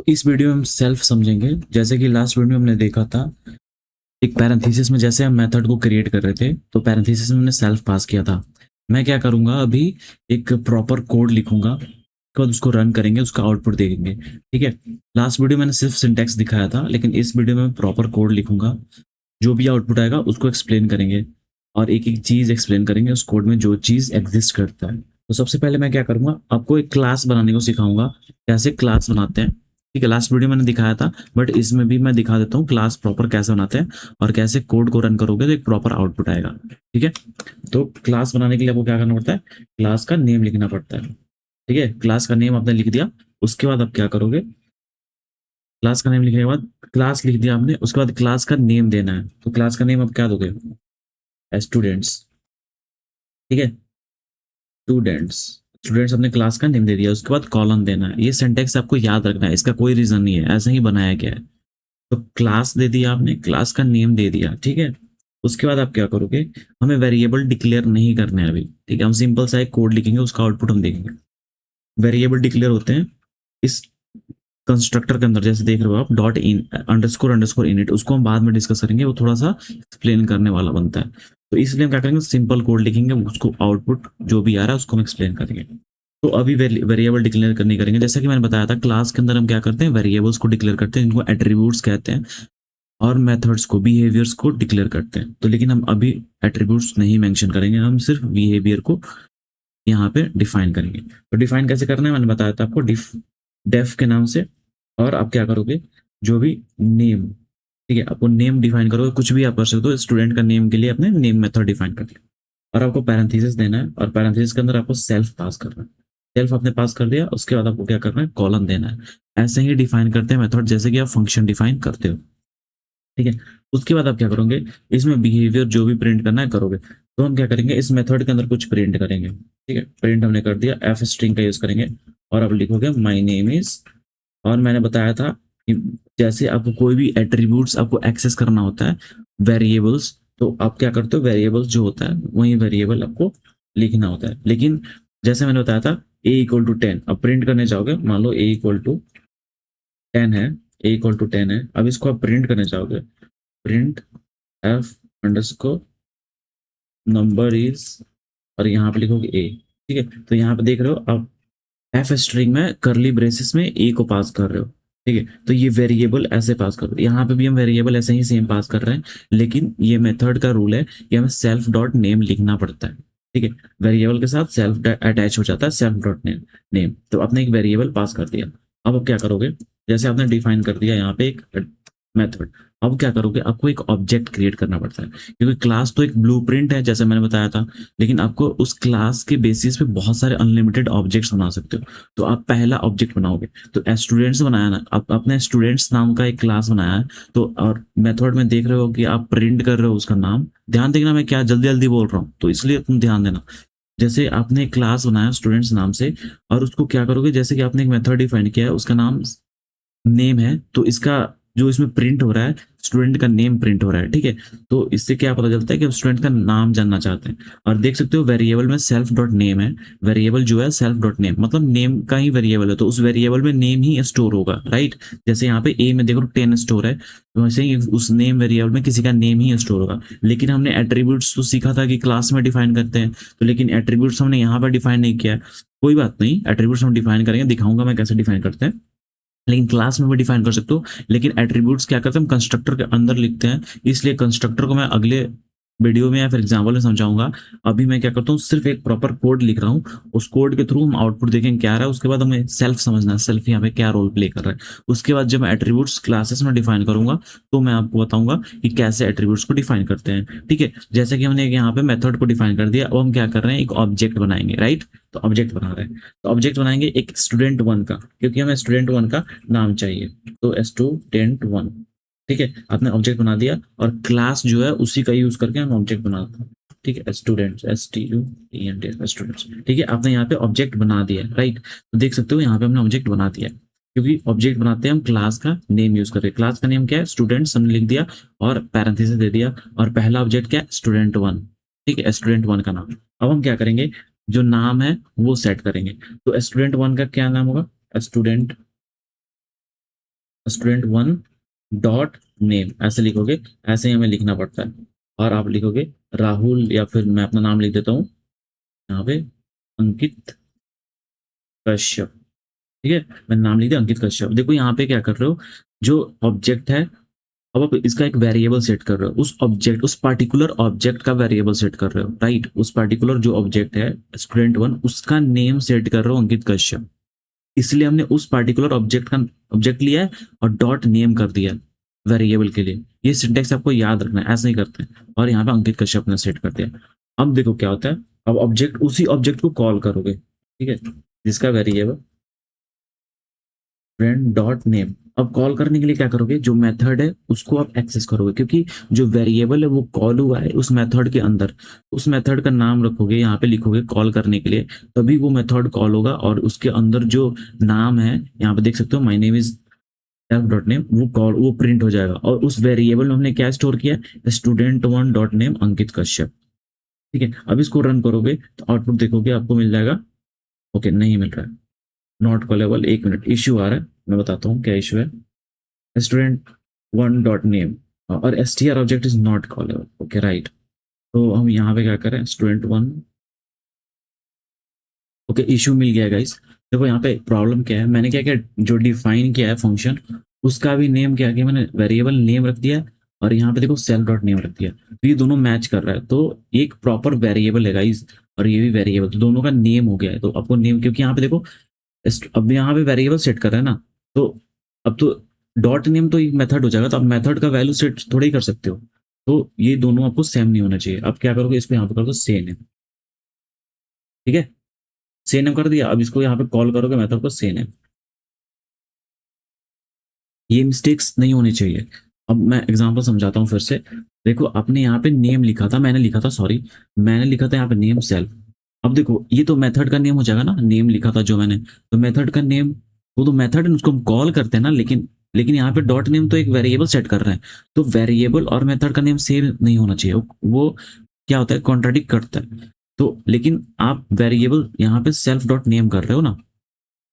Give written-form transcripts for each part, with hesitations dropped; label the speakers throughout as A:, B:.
A: तो इस वीडियो में हम सेल्फ समझेंगे। जैसे कि लास्ट वीडियो में हमने देखा था, एक पैरेंथेसिस में जैसे हम मेथड को क्रिएट कर रहे थे, तो पैरेंथेसिस में हमने सेल्फ पास किया था। मैं क्या करूंगा अभी, एक प्रॉपर कोड लिखूंगा, उसके बाद उसको रन करेंगे, उसका आउटपुट देखेंगे। ठीक है। लास्ट वीडियो मैंने सिर्फ सिंटैक्स दिखाया था, लेकिन इस वीडियो में मैं प्रॉपर कोड लिखूंगा। जो भी आउटपुट आएगा उसको एक्सप्लेन करेंगे, और एक एक चीज एक्सप्लेन करेंगे उस कोड में जो चीज एग्जिस्ट करता है। तो सबसे पहले मैं क्या करूंगा, आपको एक क्लास बनाने को सिखाऊंगा, कैसे क्लास बनाते हैं। ठीक है, लास्ट वीडियो मैंने दिखाया था, बट इसमें भी मैं दिखा देता हूँ क्लास प्रॉपर कैसे बनाते हैं, और कैसे कोड को रन करोगे तो एक प्रॉपर आउटपुट आएगा। ठीक है। तो क्लास बनाने के लिए आपको क्या करना पड़ता है, क्लास का नेम लिखना पड़ता है। ठीक है, क्लास का नेम आपने लिख दिया, उसके बाद आप क्या करोगे, क्लास का नेम लिखने के बाद क्लास लिख दिया आपने, उसके बाद क्लास का नेम देना है। तो क्लास का नेम आप क्या दोगे, स्टूडेंट्स। ठीक है, स्टूडेंट्स। स्टूडेंट्स अपने क्लास का नेम दे दिया, उसके बाद कॉलन देना है। ये सिंटेक्स आपको याद रखना है, इसका कोई रीजन नहीं है, ऐसा ही बनाया गया है। तो क्लास दे दिया आपने, क्लास का नेम दे दिया। ठीक है। उसके बाद आप क्या करोगे, हमें वेरिएबल डिक्लेयर नहीं करने हैं अभी। ठीक है, हम सिंपल सा एक कोड लिखेंगे, उसका आउटपुट हम देखेंगे। वेरिएबल डिक्लेयर होते हैं इस कंस्ट्रक्टर के अंदर, जैसे देख रहे हो आप, dot in underscore underscore init, उसको हम बाद में डिस्कस करेंगे, वो थोड़ा सा एक्सप्लेन करने वाला बनता है। तो इसलिए हम क्या करेंगे, सिंपल कोड लिखेंगे, उसको आउटपुट जो भी आ रहा है उसको हम एक्सप्लेन करेंगे। तो अभी वेरिएबल डिक्लेयर करनी करेंगे, जैसा कि मैंने बताया था, क्लास के अंदर हम क्या करते हैं, वेरिएबल्स को डिक्लेयर करते हैं, जिनको एट्रीब्यूट्स कहते हैं, और मेथड्स को, बिहेवियर्स को डिक्लेयर करते हैं। तो लेकिन हम अभी एट्रीब्यूट्स नहीं मेंशन करेंगे, हम सिर्फ बिहेवियर को यहाँ पे डिफाइन करेंगे। तो डिफाइन कैसे करना है मैंने बताया था आपको, डेफ के नाम से। और आप क्या करोगे, जो भी नेम, ठीक है, आपको नेम डिफाइन करोगे, कुछ भी आप कर सकते हो, स्टूडेंट का नेम के लिए अपने नेम मेथड डिफाइन कर दिया, और आपको पैरेंथेसिस देना है, और पैरेंथेसिस के अंदर आपको सेल्फ पास करना है। सेल्फ आपने पास कर दिया, उसके बाद आपको क्या करना है, कॉलन देना है। ऐसे ही डिफाइन करते हैं मेथड, जैसे कि आप फंक्शन डिफाइन करते हो। ठीक है। उसके बाद आप क्या करोगे, इसमें बिहेवियर जो भी प्रिंट करना है करोगे। तो हम क्या करेंगे, इस मेथड के अंदर कुछ प्रिंट करेंगे। ठीक है, प्रिंट हमने कर दिया, एफ स्ट्रिंग का यूज करेंगे, और अब लिखोगे माई नेम इज। और मैंने बताया था कि जैसे आपको कोई भी एट्रीब्यूट्स आपको एक्सेस करना होता है, वेरिएबल्स, तो आप क्या करते हो, वेरिएबल्स जो होता है वही वेरिएबल आपको लिखना होता है। लेकिन जैसे मैंने बताया था, a = 10, अब प्रिंट करने जाओगे, मान लो a = 10 है, a = 10 है, अब इसको आप प्रिंट करने जाओगे, प्रिंट f_, नंबर इज, और यहाँ पे लिखोगे a। ठीक है, तो यहाँ पे देख रहे हो आप, एफ स्ट्रिंग में करली ब्रेसिस में ए को पास कर रहे हो। ठीक है, तो ये वेरिएबल ऐसे पास करो, यहाँ पे भी हम वेरिएबल ऐसे ही सेम पास कर रहे हैं, लेकिन ये मेथड का रूल है कि हमें सेल्फ डॉट नेम लिखना पड़ता है। ठीक है, वेरिएबल के साथ सेल्फ अटैच हो जाता है, सेल्फ डॉट नेम नेम। तो आपने एक वेरिएबल पास कर दिया, अब आप क्या करोगे, जैसे आपने डिफाइन कर दिया यहाँ पे एक मेथड, अब क्या करोगे, आपको एक ऑब्जेक्ट क्रिएट करना पड़ता है, क्योंकि क्लास तो एक ब्लूप्रिंट है जैसे मैंने बताया था, लेकिन आपको उस क्लास के बेसिस पे बहुत सारे अनलिमिटेड ऑब्जेक्ट्स बना सकते हो। तो आप पहला ऑब्जेक्ट बनाओगे, तो स्टूडेंट्स बनाया ना, आप अपने स्टूडेंट्स नाम का एक क्लास बनाया है, तो और मेथड में देख रहे हो कि आप प्रिंट कर रहे हो उसका नाम, ध्यान देखना मैं क्या जल्दी जल्दी बोल रहा हूँ, तो इसलिए तुम ध्यान देना। जैसे आपने एक क्लास बनाया स्टूडेंट्स नाम से, और उसको क्या करोगे, जैसे कि आपने एक मेथड डिफाइन किया है, उसका नाम नेम है, तो इसका जो इसमें प्रिंट हो रहा है, स्टूडेंट का नेम प्रिंट हो रहा है। ठीक है, तो इससे क्या पता चलता है कि आप स्टूडेंट का नाम जानना चाहते हैं। और देख सकते हो वेरिएबल में सेल्फ डॉट नेम है, वेरिएबल जो है सेल्फ डॉट नेम, मतलब नेम का ही वेरिएबल है, तो उस वेरिएबल में नेम ही स्टोर होगा, राइट। जैसे यहाँ पे ए में देखो 10 स्टोर है, तो वैसे ही उस नेम वेरिएबल में किसी का नेम ही स्टोर होगा। लेकिन हमने एट्रीब्यूट्स तो सीखा था कि क्लास में डिफाइन करते हैं, तो लेकिन एट्रीब्यूट्स हमने यहाँ पर डिफाइन नहीं किया है। कोई बात नहीं, एट्रीब्यूट्स हम डिफाइन करेंगे, दिखाऊंगा मैं कैसे डिफाइन करते हैं, लेकिन क्लास में भी डिफाइन कर सकते हो। लेकिन एट्रीब्यूट्स क्या करते हैं, हम कंस्ट्रक्टर के अंदर लिखते हैं, इसलिए कंस्ट्रक्टर को मैं अगले वीडियो में या फिर एग्जाम्पल में समझाऊंगा। अभी मैं क्या करता हूँ, सिर्फ एक प्रॉपर कोड लिख रहा हूँ, उस कोड के थ्रू हम आउटपुट देखेंगे क्या आ रहा है, उसके बाद हमें सेल्फ समझना है, सेल्फ यहाँ पे क्या रोल प्ले कर रहा है। उसके बाद जब मैं एट्रीब्यूट्स क्लासेस में डिफाइन करूंगा, तो मैं आपको बताऊंगा कि कैसे एट्रीब्यूट्स को डिफाइन करते हैं। ठीक है, जैसे कि हमने यहाँ पे मेथड को डिफाइन कर दिया, अब हम क्या कर रहे हैं, एक ऑब्जेक्ट बनाएंगे, राइट। तो ऑब्जेक्ट बना रहे हैं, तो ऑब्जेक्ट बनाएंगे एक स्टूडेंट 1 का, क्योंकि हमें स्टूडेंट 1 का नाम चाहिए, तो स्टूडेंट 1। ठीक है, आपने ऑब्जेक्ट बना दिया, और क्लास जो है उसी का यूज करके हम ऑब्जेक्ट बनाते हैं। ठीक है, स्टूडेंट्स, STUDENT स्टूडेंट्स। ठीक है, आपने यहाँ पे ऑब्जेक्ट बना दिया, राइट। तो देख सकते हो यहाँ पे हमने ऑब्जेक्ट बना दिया, क्योंकि ऑब्जेक्ट बनाते हैं हम क्लास का नेम यूज करके। क्लास का नेम क्या है, स्टूडेंट्स हमने लिख दिया, और पैरेंथेसिस दे दिया, और पहला ऑब्जेक्ट क्या है, स्टूडेंट 1। ठीक है, स्टूडेंट 1 का नाम। अब हम क्या करेंगे, जो नाम है वो सेट करेंगे। तो स्टूडेंट 1 का क्या नाम होगा, student student one dot name ऐसे लिखोगे, ऐसे ही हमें लिखना पड़ता है। और आप लिखोगे राहुल, या फिर मैं अपना नाम लिख देता हूँ यहाँ पे, अंकित कश्यप। ठीक है, मैंने नाम लिख दिया अंकित कश्यप। देखो यहाँ पे क्या कर रहे हो, जो ऑब्जेक्ट है, अब आप इसका एक वेरिएबल सेट कर रहे हो, उस ऑब्जेक्ट, उस पार्टिकुलर ऑब्जेक्ट का वेरिएबल सेट कर रहे हो, राइट। उस पार्टिकुलर जो ऑब्जेक्ट है स्टूडेंट वन, उसका नेम सेट कर रहे हो अंकित कश्यप। इसलिए हमने उस पार्टिकुलर ऑब्जेक्ट लिया है और डॉट नेम कर दिया वेरिएबल के लिए। ये सिंटेक्स आपको याद रखना है, ऐसा ही करते हैं। और यहाँ पे अंकित कश्यप ने सेट कर दिया। अब देखो क्या होता है, अब ऑब्जेक्ट, उसी ऑब्जेक्ट को कॉल करोगे, ठीक है, जिसका वेरिएबल फ्रेंड डॉट नेम। अब कॉल करने के लिए क्या करोगे, जो मेथड है उसको आप एक्सेस करोगे, क्योंकि जो वेरिएबल है वो कॉल हुआ है उस मेथड के अंदर। उस मेथड का नाम रखोगे, यहाँ पे लिखोगे कॉल करने के लिए, तभी वो मेथड कॉल होगा। और उसके अंदर जो नाम है, यहाँ पे देख सकते हो my name is self dot name, वो कॉल, वो प्रिंट हो जाएगा। और उस वेरिएबल में हमने क्या स्टोर किया, स्टूडेंट वन डॉट नेम अंकित कश्यप। ठीक है, अब इसको रन करोगे तो आउटपुट देखोगे, आपको मिल जाएगा। ओके, नहीं मिल रहा है, नॉट कॉलेबल। एक मिनट, इश्यू आ रहा है, मैं बताता हूँ क्या इशू है। स्टूडेंट वन डॉट नेम और S T R object is not callable. Okay right, तो हम यहाँ पे क्या करें, स्टूडेंट वन। ओके, इशू मिल गया गाइस। देखो यहाँ पे प्रॉब्लम क्या है, मैंने क्या किया, जो डिफाइन किया है फंक्शन, उसका भी नेम क्या किया, मैंने वेरिएबल नेम रख दिया। और यहाँ पे देखो सेल्फ डॉट नेम रख दिया, तो ये दोनों मैच कर रहा है, तो एक प्रॉपर वेरिएबल है गाइस। और ये भी वेरिएबल, तो दोनों का नेम हो गया है। तो आपको नेम, क्योंकि यहाँ पे देखो अब यहाँ पे वेरिएबल सेट कर रहे हैं ना, तो अब तो डॉट नेम तो एक मेथड हो जाएगा, तो आप मेथड का वैल्यू सेट थोड़ा ही कर सकते हो। तो ये दोनों आपको सेम नहीं होना चाहिए। अब क्या करोगे, इसको यहाँ पे कर दो से नेम। ठीक है, से नेम कर दिया। अब इसको यहाँ पे कॉल करोगे मेथड को से नेम। ये मिस्टेक्स नहीं होनी चाहिए। अब मैं एग्जांपल समझाता हूँ फिर से। देखो आपने यहाँ पे नेम लिखा था, मैंने लिखा था, सॉरी, मैंने लिखा था यहाँ पे नेम सेल्फ। अब देखो ये तो मेथड का नेम हो जाएगा ना, नेम लिखा था जो मैंने, तो मेथड का नेम, वो तो मेथड है, उसको हम कॉल करते हैं ना। लेकिन लेकिन यहाँ पे डॉट नेम तो एक वेरिएबल सेट कर रहे हैं, तो वेरिएबल और मेथड का नेम सेम नहीं होना चाहिए। वो क्या होता है, कॉन्ट्राडिक्ट करता है। तो लेकिन आप वेरिएबल यहाँ पे सेल्फ डॉट नेम कर रहे हो ना,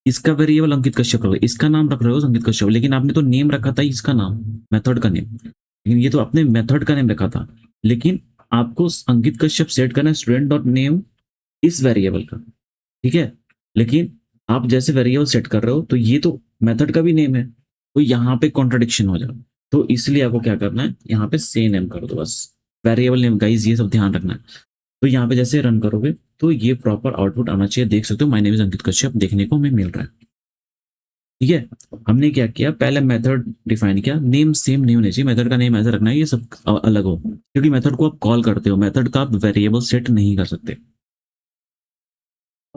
A: इसका वेरिएबल अंकित कश्यप रखो, इसका नाम रख रहे हो अंकित कश्यप, लेकिन आपने तो नेम रखा था इसका नाम, मेथड का नेम। लेकिन ये तो आपने मेथड का नेम रखा था, लेकिन आपको अंकित कश्यप सेट करना है स्टूडेंट डॉट नेम इस वेरिएबल का। ठीक है, लेकिन आप जैसे वेरिएबल सेट कर रहे हो, तो ये तो मेथड का भी नेम है, तो यहाँ पे कॉन्ट्रडिक्शन हो जाएगा। तो इसलिए आपको क्या करना है, यहाँ पे से नेम कर दो बस, वेरिएबल नेम गाइज, ये सब ध्यान रखना है। तो यहाँ पे जैसे रन करोगे तो ये प्रॉपर आउटपुट आना चाहिए, देख सकते हो my name is Ankit Kashyap देखने को हमें मिल रहा है। ठीक है, हमने क्या किया, पहले मेथड डिफाइन किया, नेम सेम नहीं होने चाहिए, मेथड का नेम ऐसा रखना है ये सब अलग हो, क्योंकि मेथड को आप कॉल करते हो, मेथड का आप वेरिएबल सेट नहीं कर सकते।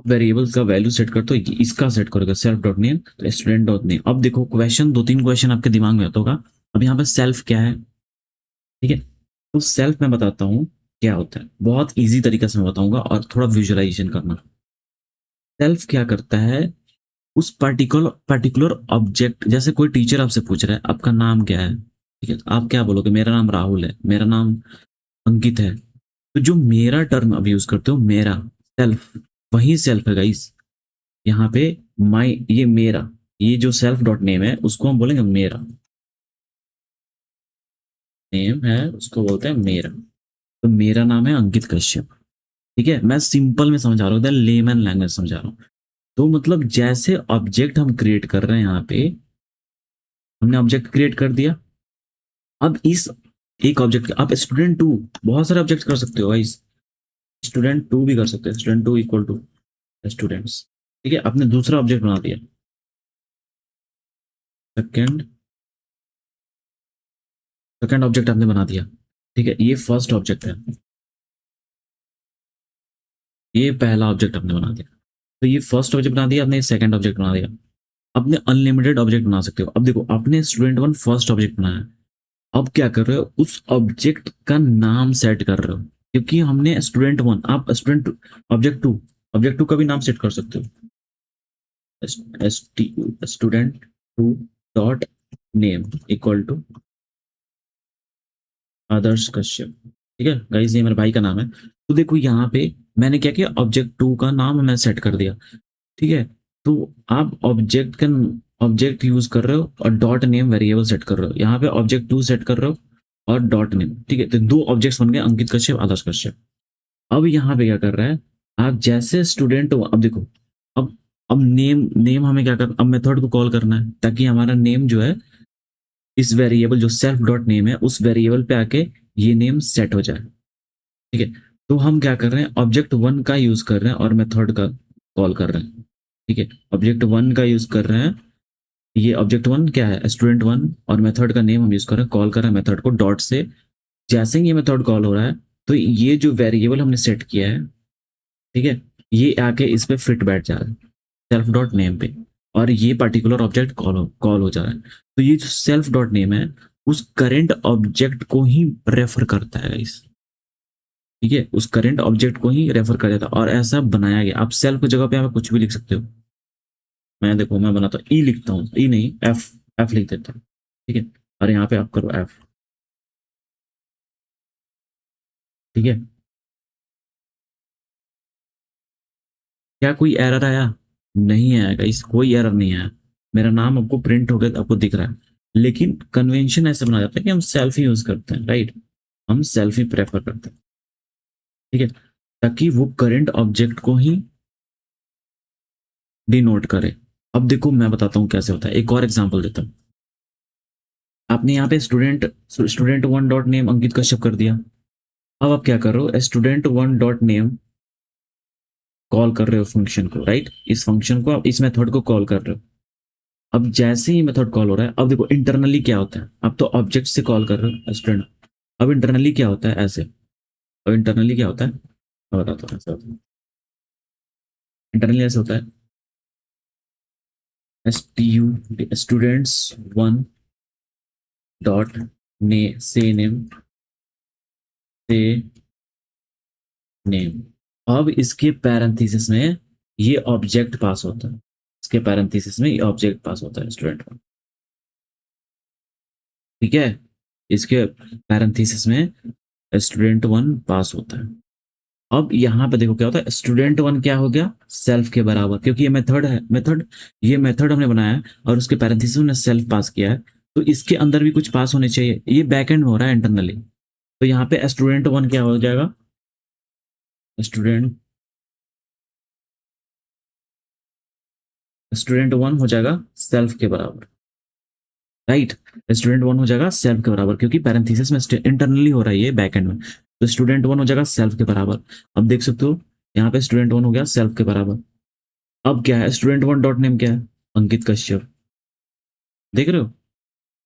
A: वेरिएबल का वैल्यू सेट करते हो, इसका सेट करोगे सेल्फ डॉट नेम, तो स्टूडेंट डॉट नेम। अब देखो क्वेश्चन, दो तीन क्वेश्चन आपके दिमाग में आता होगा। अब यहाँ पे सेल्फ क्या है, ठीक है, तो सेल्फ मैं बताता हूँ क्या होता है, बहुत इजी तरीके से मैं बताऊंगा, और थोड़ा विजुअलाइजेशन करना। सेल्फ क्या करता है, उस पर्टिकुलर पर्टिकुलर ऑब्जेक्ट, जैसे कोई टीचर आपसे पूछ रहा है आपका नाम क्या है, ठीक है, तो आप क्या बोलोगे, मेरा नाम राहुल है, मेरा नाम अंकित है। तो जो मेरा टर्म अब यूज करते हो, मेरा, सेल्फ, वही सेल्फ है गाइस। यहाँ पे माई, ये मेरा, ये जो सेल्फ डॉट नेम है उसको हम बोलेंगे मेरा नेम है, उसको बोलते हैं मेरा। तो मेरा नाम है अंकित कश्यप। ठीक है, मैं सिंपल में समझा रहा हूँ, लेमन लैंग्वेज समझा रहा हूँ। तो मतलब जैसे ऑब्जेक्ट हम क्रिएट कर रहे हैं, यहाँ पे हमने ऑब्जेक्ट क्रिएट कर दिया। अब इस एक ऑब्जेक्ट, आप स्टूडेंट टू, बहुत सारे ऑब्जेक्ट कर सकते हो गाइस, स्टूडेंट टू भी कर सकते हैं, student to equal to students. ठीक है, आपने दूसरा ऑब्जेक्ट बना दिया, सेकेंड सेकेंड ऑब्जेक्ट आपने बना दिया। ठीक है, ये फर्स्ट ऑब्जेक्ट है, ये पहला ऑब्जेक्ट आपने बना दिया। तो ये फर्स्ट ऑब्जेक्ट बना दिया आपने, सेकंड ऑब्जेक्ट बना दिया। अपने अनलिमिटेड ऑब्जेक्ट बना सकते हो। अब देखो आपने स्टूडेंट वन फर्स्ट ऑब्जेक्ट बनाया, अब क्या कर रहे हो, उस ऑब्जेक्ट का नाम सेट कर रहे हो, क्योंकि हमने स्टूडेंट वन, आप student, object two, object two का भी नाम सेट कर सकते हो, student two dot name equal to Adarsh Kashyap. ठीक है गाइस, ये मेरे भाई का नाम है। तो देखो यहाँ पे मैंने क्या किया, ऑब्जेक्ट टू का नाम मैं सेट कर दिया। ठीक है, तो आप ऑब्जेक्ट का ऑब्जेक्ट यूज कर रहे हो और डॉट नेम वेरिएबल सेट कर रहे हो, यहाँ पे ऑब्जेक्ट टू सेट कर रहे हो और डॉट नेम, ठीक है। तो दो ऑब्जेक्ट्स बन गए, अंकित कश्यप, आदर्श कश्यप। अब यहाँ पे क्या कर रहा है, आप जैसे स्टूडेंट हो, अब देखो, अब नेम नेम हमें क्या कर, अब मेथड को कॉल करना है ताकि हमारा नेम जो है इस वेरिएबल जो सेल्फ डॉट नेम है उस वेरिएबल पे आके ये नेम सेट हो जाए, ठीक है। तो हम क्या कर रहे हैं, ऑब्जेक्ट वन का यूज कर रहे हैं और मेथड का कॉल कर रहे हैं, ठीक है। ऑब्जेक्ट वन का यूज कर रहे हैं, ये ऑब्जेक्ट वन क्या है, स्टूडेंट वन, और मेथड का नेम हम यूज कर रहे हैं, कॉल कर रहे हैं मेथड को डॉट से। जैसे ही ये मेथड कॉल हो रहा है तो ये जो वेरिएबल हमने सेट किया है, ठीक है, ये आके इस पे फिट बैठ जा रहा है सेल्फ डॉट नेम पे, और ये पर्टिकुलर ऑब्जेक्ट कॉल हो जा रहा है। तो ये जो सेल्फ डॉट नेम है उस करेंट ऑब्जेक्ट को ही रेफर करता है इस, ठीक है, उस करेंट ऑब्जेक्ट को ही रेफर कर देता है, और ऐसा बनाया गया। आप सेल्फ की जगह पे आप कुछ भी लिख सकते हो। मैं देखो, मैं बनाता हूँ, ई लिखता हूँ, ई नहीं, एफ, एफ लिख देता हूँ, ठीक है। और यहाँ पे आप करो एफ, ठीक है। क्या कोई एरर आया? नहीं आया गाइस, कोई एरर नहीं आया। मेरा नाम आपको प्रिंट हो गया, आपको दिख रहा है। लेकिन कन्वेंशन ऐसे बना जाता है कि हम सेल्फ ही यूज करते हैं, राइट। हम सेल्फ ही प्रेफर करते हैं, ठीक है, ताकि वो करंट ऑब्जेक्ट को ही डिनोट करे। अब देखो मैं बताता हूँ कैसे होता है, एक और एग्जांपल देता हूँ। आपने यहाँ पे स्टूडेंट वन डॉट नेम अंकित कश्यप कर दिया। अब आप क्या कर रहे हो, student one dot name call कर रहे हो फंक्शन को, राइट। इस फंक्शन को आप इस मेथड को कॉल कर रहे हो। अब जैसे ही मेथड कॉल हो रहा है, अब देखो इंटरनली क्या होता है, अब तो ऑब्जेक्ट से कॉल कर रहे हो स्टूडेंट। अब इंटरनली क्या होता है ऐसे, अब इंटरनली क्या होता है, मैं बताता हूँ, ऐसा होता है। इंटरनली ऐसे होता है, स्टूडेंट्स वन डॉट ने से नेम, से नेम। अब इसके पैरेंथेसिस में ये ऑब्जेक्ट पास होता है, इसके पैरेंथेसिस में ये ऑब्जेक्ट पास होता है स्टूडेंट वन, ठीक है। इसके पैरेंथेसिस में स्टूडेंट वन पास होता है। अब यहाँ पे देखो क्या होता है, स्टूडेंट वन क्या हो गया, सेल्फ के बराबर, क्योंकि ये मेथड है, मेथड, ये मेथड हमने बनाया है और उसके पैरेंथेसिस में सेल्फ पास किया है, तो इसके अंदर भी कुछ पास होने चाहिए। ये बैकएंड में हो रहा है इंटरनली। तो यहाँ पे स्टूडेंट वन क्या हो जाएगा, स्टूडेंट स्टूडेंट वन हो जाएगा सेल्फ के बराबर, राइट। स्टूडेंट वन हो जाएगा सेल्फ के बराबर, क्योंकि पैरेंथेसिस में इंटरनली हो रहा है ये बैकएंड में। तो स्टूडेंट वन हो जाएगा सेल्फ के बराबर। अब देख सकते हो यहाँ पे स्टूडेंट वन हो गया सेल्फ के बराबर। अब क्या है, स्टूडेंट वन डॉट नेम क्या है, अंकित कश्यप, देख रहे हो।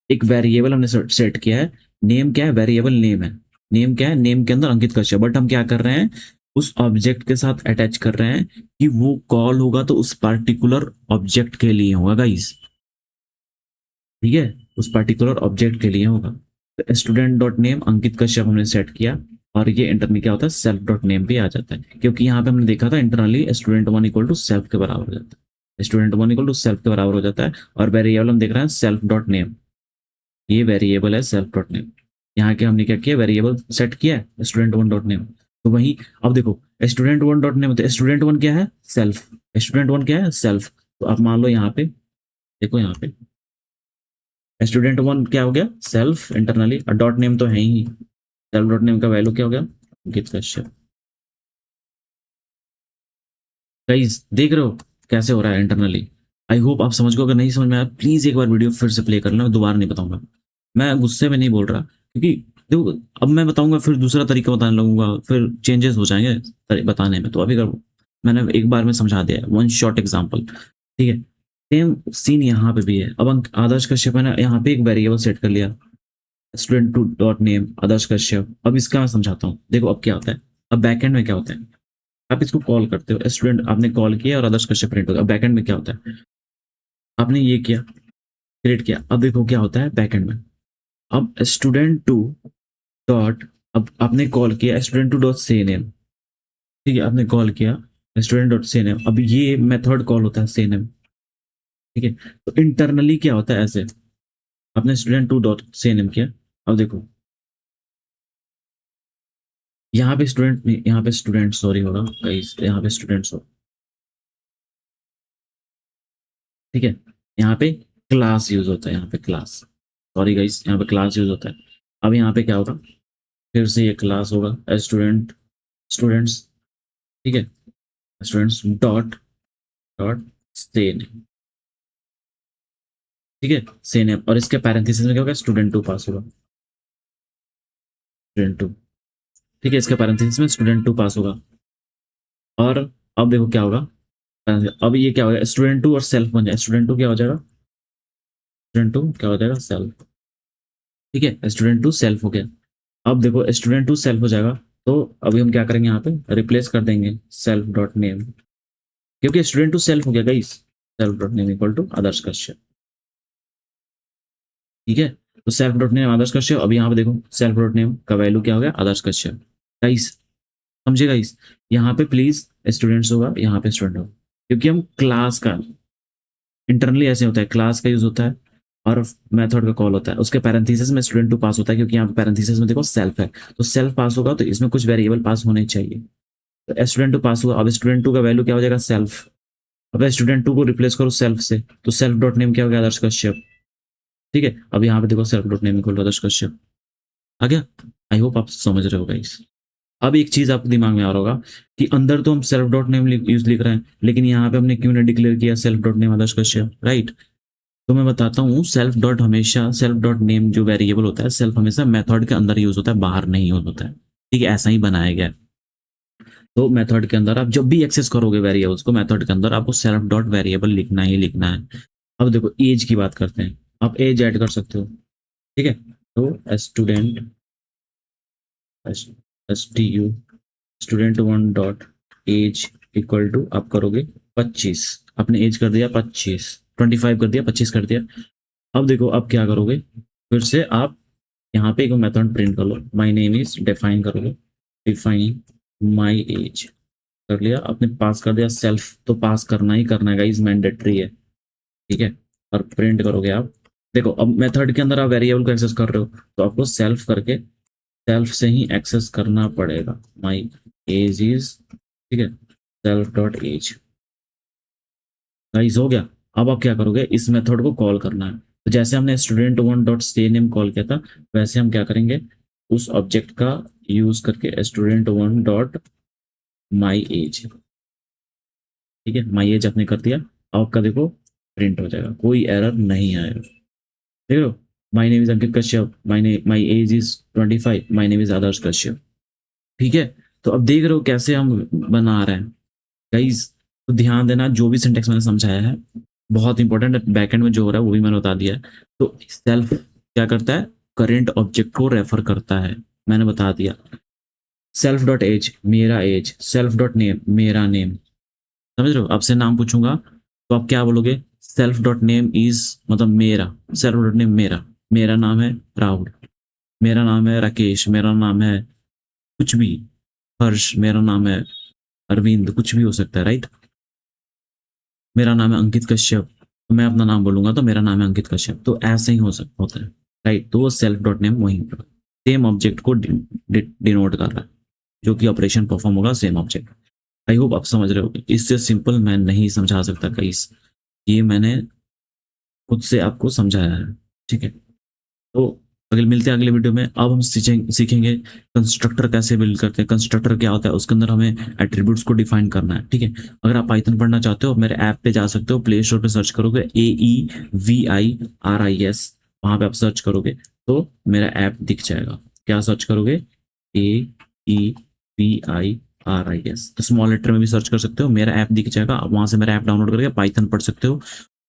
A: एक वेरिएबल हमने सेट किया है, नेम क्या है, वेरिएबल नेम है, नेम क्या है, नेम के अंदर अंकित कश्यप, बट हम क्या कर रहे हैं, उस ऑब्जेक्ट के साथ अटैच कर रहे हैं कि वो कॉल होगा तो उस पर्टिकुलर ऑब्जेक्ट के लिए होगा गाइस, ठीक है, उस पर्टिकुलर ऑब्जेक्ट के लिए होगा। तो स्टूडेंट डॉट नेम अंकित कश्यप हमने सेट किया, और ये इंटरनली क्या होता है, सेल्फ डॉट नेम भी आ जाता है, क्योंकि यहाँ पे हमने देखा था internally student one equal to self के बराबर हो जाता है, student one equal to self के बराबर हो जाता है। और वेरिएबल हम देख रहे हैं सेल्फ डॉट नेम, ये वेरिएबल है सेल्फ डॉट नेम। यहाँ के हमने क्या किया, वेरिएबल सेट किया है स्टूडेंट वन डॉट नेम। तो वही, अब देखो स्टूडेंट वन डॉट नेम, तो स्टूडेंट वन क्या है, सेल्फ, स्टूडेंट वन क्या है, सेल्फ। तो आप मान लो यहाँ पे, देखो यहाँ पे स्टूडेंट वन क्या हो गया, सेल्फ इंटरनली, और डॉट नेम तो है ही, सेल्फ डॉट नेम का वैल्यू क्या हो गया, अंकित कश्यप। गाइस देख रहे हो कैसे हो रहा है इंटरनली। आई होप आप समझ गए, अगर नहीं समझ में आया प्लीज एक बार वीडियो फिर से प्ले कर लेना, मैं दोबारा नहीं बताऊंगा। मैं गुस्से में नहीं बोल रहा, क्योंकि देखो अब मैं बताऊंगा फिर दूसरा तरीका बताने लगूंगा, फिर चेंजेस हो जाएंगे बताने में। तो अभी कर, मैंने एक बार में समझा दिया, वन शॉर्ट एग्जाम्पल, ठीक है। सेम सीन यहाँ पे भी है। अब आदर्श कश्यप है ना, यहाँ पे एक वेरिएबल सेट कर लिया, student two dot name Adarsh Kashyap. अब इसका मैं समझाता हूँ, देखो अब क्या होता है, अब बैकएंड में क्या होता है, आप इसको कॉल करते हो, स्टूडेंट आपने कॉल किया और आदर्श कश्यप प्रिंट हो गया। बैकएंड में क्या होता है, आपने ये किया, क्रिएट किया, अब देखो क्या होता है बैकएंड में। अब स्टूडेंट टू डॉट, अब आपने कॉल किया स्टूडेंट टू डॉट से नेम, ठीक है, आपने कॉल किया स्टूडेंट डॉट से नेम। अब ये मेथड कॉल होता है से नेम, ठीक है। तो इंटरनली क्या होता है ऐसे, आपने स्टूडेंट टू डॉट से नेम किया। अब देखो यहाँ पे स्टूडेंट, यहाँ पे स्टूडेंट, सॉरी होगा गाइस, यहाँ पे स्टूडेंट्स हो, ठीक है। यहाँ पे क्लास यूज होता है, यहाँ पे क्लास, सॉरी गाइस, यहाँ पे क्लास यूज होता है। अब यहाँ पे क्या होगा, फिर से ये क्लास होगा स्टूडेंट, स्टूडेंट्स, ठीक है, स्टूडेंट्स डॉट डॉट से नेम, ठीक है, से नेम, और इसके पैरेंथेसिस में क्या होगा, स्टूडेंट 2 पास होगा, स्टूडेंट 2, ठीक है, इसके पैरेंथेसिस में स्टूडेंट 2 पास होगा। और अब देखो क्या होगा, अब ये क्या होगा, स्टूडेंट 2 और सेल्फ बन जाए, स्टूडेंट 2 क्या हो जाएगा, स्टूडेंट 2 क्या हो जाएगा, सेल्फ, ठीक है, स्टूडेंट 2 सेल्फ हो गया। अब देखो स्टूडेंट 2 सेल्फ हो जाएगा, तो अभी हम क्या करेंगे, यहाँ पे रिप्लेस कर देंगे सेल्फ डॉट नेम, क्योंकि स्टूडेंट 2 सेल्फ हो गया guys, self dot name equal to Adarsh Kashyap, ठीक है। तो self dot name Adarsh Kashyap, अब यहाँ पे देखो सेल्फ डॉट नेम का वैल्यू क्या हो गया, आदर्श कश्यप, गाइस समझे गाइस, यहाँ पे प्लीज स्टूडेंट्स होगा, यहाँ पे स्टूडेंट होगा, क्योंकि हम क्लास का, इंटरनली ऐसे होता है, क्लास का यूज होता है और मेथड का कॉल होता है, उसके पैरेंथेसिस में स्टूडेंट 2 पास होता है, क्योंकि यहाँ पे पैरेंथेसिस में देखो सेल्फ है, तो सेल्फ पास होगा तो इसमें कुछ वेरिएबल पास होने चाहिए, तो स्टूडेंट 2 पास हुआ। अब स्टूडेंट 2 का वैल्यू क्या हो जाएगा, सेल्फ, अब स्टूडेंट 2 को रिप्लेस करो सेल्फ से, तो सेल्फ डॉट नेम क्या हो गया, आदर्श कश्यप, ठीक है। अब यहाँ पे देखो self dot name equal to Adarsh Kashyap आ गया। आई होप आप समझ रहे हो गाइस। अब एक चीज आपके दिमाग में आ रहा होगा कि अंदर तो हम सेल्फ डॉट नेम यूज लिख रहे हैं, लेकिन यहाँ पे हमने क्यों नहीं डिक्लेयर किया self dot name Adarsh Kashyap, right. तो मैं बताता हूँ, सेल्फ डॉट हमेशा, सेल्फ डॉट नेम जो वेरिएबल होता है, सेल्फ हमेशा मेथड के अंदर यूज होता है, बाहर नहीं यूज होता है, ठीक है, ऐसा ही बनाया गया है। तो मेथड के अंदर आप जब भी एक्सेस करोगे वेरिएबल्स को, मेथड के अंदर आपको सेल्फ डॉट वेरिएबल लिखना ही लिखना है। अब देखो एज की बात करते हैं, आप एज ऐड कर सकते हो, ठीक है, तो student S T U student 1 dot as equal to आप करोगे 25, आपने एज कर दिया 25, 25 कर दिया, 25 कर दिया। अब देखो अब क्या करोगे, फिर से आप यहाँ पे एक मेथड प्रिंट कर लो, माई नेम इज डिफाइन करोगे, डिफाइन माई एज कर लिया, आपने पास कर दिया सेल्फ, तो पास करना ही करना है गाइस, मैंडेटरी है, ठीक है, और प्रिंट करोगे आप। देखो अब मेथड के अंदर आप वेरिएबल को एक्सेस कर रहे हो, तो आपको सेल्फ करके सेल्फ से ही एक्सेस करना पड़ेगा, माई एज इज, ठीक है, सेल्फ डॉट एज, गाइस हो गया। अब आप क्या करोगे, इस मेथड को कॉल करना है, तो जैसे हमने स्टूडेंट 1 डॉट से नेम कॉल किया था, वैसे हम क्या करेंगे, उस ऑब्जेक्ट का यूज करके स्टूडेंट 1 डॉट माई एज, ठीक है, माई एज आपने कर दिया। अब आपका देखो प्रिंट हो जाएगा, कोई एरर नहीं आएगा, देख लो, my name is Ankit Kashyap, my age is 25, my name is Adarsh Kashyap, ठीक है। तो अब देख रहे हो कैसे हम बना रहे हैं गाइस, तो ध्यान देना, जो भी सिंटेक्स मैंने समझाया है बहुत इंपॉर्टेंट है, बैकएंड में जो हो रहा है वो भी मैंने बता दिया है। तो सेल्फ क्या करता है, करेंट ऑब्जेक्ट को रेफर करता है, मैंने बता दिया। सेल्फ डॉट एज मेरा एज, सेल्फ डॉट नेम मेरा नेम, समझ रहे हो, आपसे नाम पूछूंगा तो आप क्या बोलोगे, सेल्फ डॉट नेम इज मतलब मेरा, सेल्फ डॉट नेम मेरा, मेरा नाम है राहुल, मेरा नाम है राकेश, मेरा नाम है कुछ भी, हर्ष, मेरा नाम है अरविंद, कुछ भी हो सकता है, राइट। मेरा नाम है अंकित कश्यप, तो मैं अपना नाम बोलूंगा तो मेरा नाम है अंकित कश्यप, तो ऐसे ही हो सकता होता है, राइट। तो वो सेल्फ डॉट नेम वहीं पर सेम ऑब्जेक्ट को डिनोट कर रहा है, जो कि ऑपरेशन परफॉर्म होगा सेम ऑब्जेक्ट। आई होप आप समझ रहे हो, इससे सिंपल मैं नहीं समझा सकता गाइस, ये मैंने खुद से आपको समझाया है, ठीक है। तो अगले मिलते हैं अगले वीडियो में। अब हम सीखेंगे कंस्ट्रक्टर कैसे बिल्ड करते हैं, कंस्ट्रक्टर क्या होता है, उसके अंदर हमें एट्रीब्यूट्स को डिफाइन करना है, ठीक है। अगर आप पाइथन पढ़ना चाहते हो, मेरे ऐप पे जा सकते हो, प्ले स्टोर पे सर्च करोगे AEVIRIS, वहां पे आप सर्च करोगे तो मेरा ऐप दिख जाएगा। क्या सर्च करोगे, AEVIRIS, तो स्मॉल लेटर में भी सर्च कर सकते हो, मेरा ऐप दिख जाएगा, आप वहां से मेरा ऐप डाउनलोड करके पाइथन पढ़ सकते हो।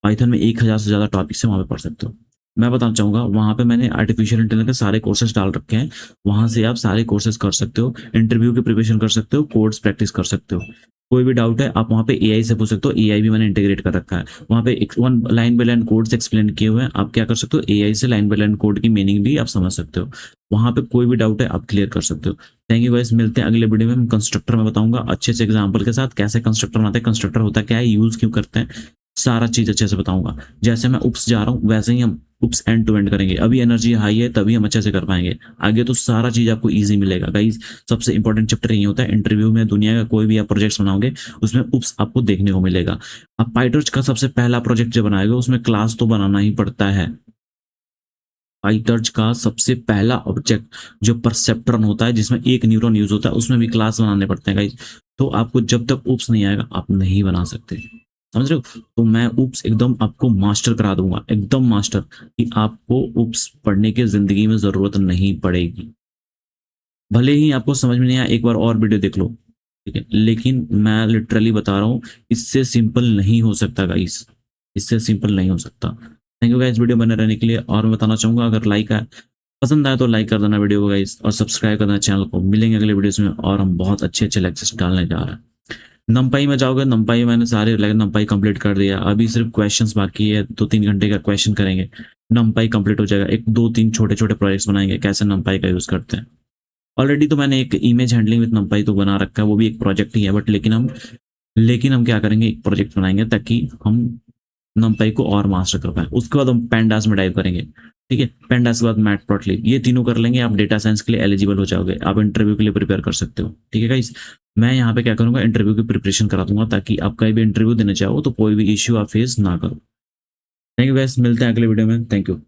A: पाइथन में 1000 से ज्यादा टॉपिक्स है, वहां पे पढ़ सकते हो। मैं बताना चाहूंगा, वहां पे मैंने आर्टिफिशियल इंटेलिजेंस के सारे कोर्सेज डाल रखे हैं, वहां से आप सारे कोर्सेज कर सकते हो, इंटरव्यू की प्रिपरेशन कर सकते हो, कोड्स प्रैक्टिस कर सकते हो। कोई भी डाउट है आप वहाँ पे एआई से पूछ सकते हो, एआई भी मैंने इंटीग्रेट कर रखा है, वहाँ पे one line by line codes explain किए हुए हैं, आप क्या कर सकते हो, एआई से लाइन बाय लाइन कोड की मीनिंग भी आप समझ सकते हो। वहाँ पे कोई भी डाउट है आप क्लियर कर सकते हो। थैंक यू गाइस, मिलते हैं अगले वीडियो में। कंस्ट्रक्टर में बताऊंगा अच्छे से एग्जाम्पल के साथ कैसे कंस्ट्रक्टर बनाते हैं, कंस्ट्रक्टर होता क्या है, यूज क्यों करते हैं, सारा चीज अच्छे से बताऊंगा। जैसे मैं उप्स जा रहा हूँ वैसे ही हम उप्स एंड टू एंड करेंगे। अभी एनर्जी हाई है तभी हम अच्छे से कर पाएंगे, आगे तो सारा चीज आपको ईजी मिलेगा गाइज। सबसे इंपॉर्टेंट चैप्टर यही होता है इंटरव्यू में, दुनिया का कोई भी आप प्रोजेक्ट बनाओगे उसमें उप्स आपको देखने को मिलेगा। आप पाइटॉर्च का सबसे पहला प्रोजेक्ट जब बनाएगा उसमें क्लास तो बनाना ही पड़ता है। पाइटॉर्च का सबसे पहला ऑब्जेक्ट जो परसेप्ट्रॉन होता है, जिसमें एक न्यूरॉन यूज होता है, उसमें भी क्लास बनाने पड़ते हैं गाइज। तो आपको जब तक उप्स नहीं आएगा आप नहीं बना सकते, समझ रहे हो। तो मैं उप्स एकदम आपको मास्टर करा दूंगा, एकदम मास्टर, कि आपको उप्स पढ़ने की जिंदगी में जरूरत नहीं पड़ेगी। भले ही आपको समझ में नहीं आया एक बार और वीडियो देख लो, ठीक है, लेकिन मैं लिटरली बता रहा हूँ इससे सिंपल नहीं हो सकता गाइस, इससे सिंपल नहीं हो सकता। थैंक यू गाइस वीडियो बने रहने के लिए। और मैं बताना चाहूंगा अगर लाइक आए पसंद आए तो लाइक कर देना वीडियो को गाइस, और सब्सक्राइब करना चैनल को। मिलेंगे अगले वीडियोस में और हम बहुत अच्छे अच्छे लेक्चर्स डालने जा रहे हैं। नंपाई में जाओगे, नंपाई मैंने सारे नंपाई कंप्लीट कर दिया, अभी सिर्फ क्वेश्चंस बाकी है, 2-3 घंटे का क्वेश्चन करेंगे, नंपाई कंप्लीट हो जाएगा। एक 2-3 छोटे छोटे प्रोजेक्ट्स बनाएंगे कैसे नंपाई का यूज करते हैं। ऑलरेडी तो मैंने एक इमेज हैंडलिंग विद नंपाई तो बना रखा है, वो भी एक प्रोजेक्ट ही है, बट लेकिन हम क्या करेंगे, एक प्रोजेक्ट बनाएंगे ताकि हम नंपाई को और मास्टर कर पाए। उसके बाद हम पेंडास में डाइव करेंगे, ठीक है। पेंडास के बाद मैटप्लॉटलिब, ये तीनों कर लेंगे, आप डेटा साइंस के लिए एलिजिबल हो जाओगे, आप इंटरव्यू के लिए प्रिपेयर कर सकते हो, ठीक है गाइस। मैं यहाँ पे क्या करूंगा, इंटरव्यू की प्रिपरेशन करा दूंगा ताकि आप कहीं भी इंटरव्यू देने चाहो तो कोई भी इश्यू आप फेस ना करो। थैंक यू गाइस, मिलते हैं अगले वीडियो में, थैंक यू।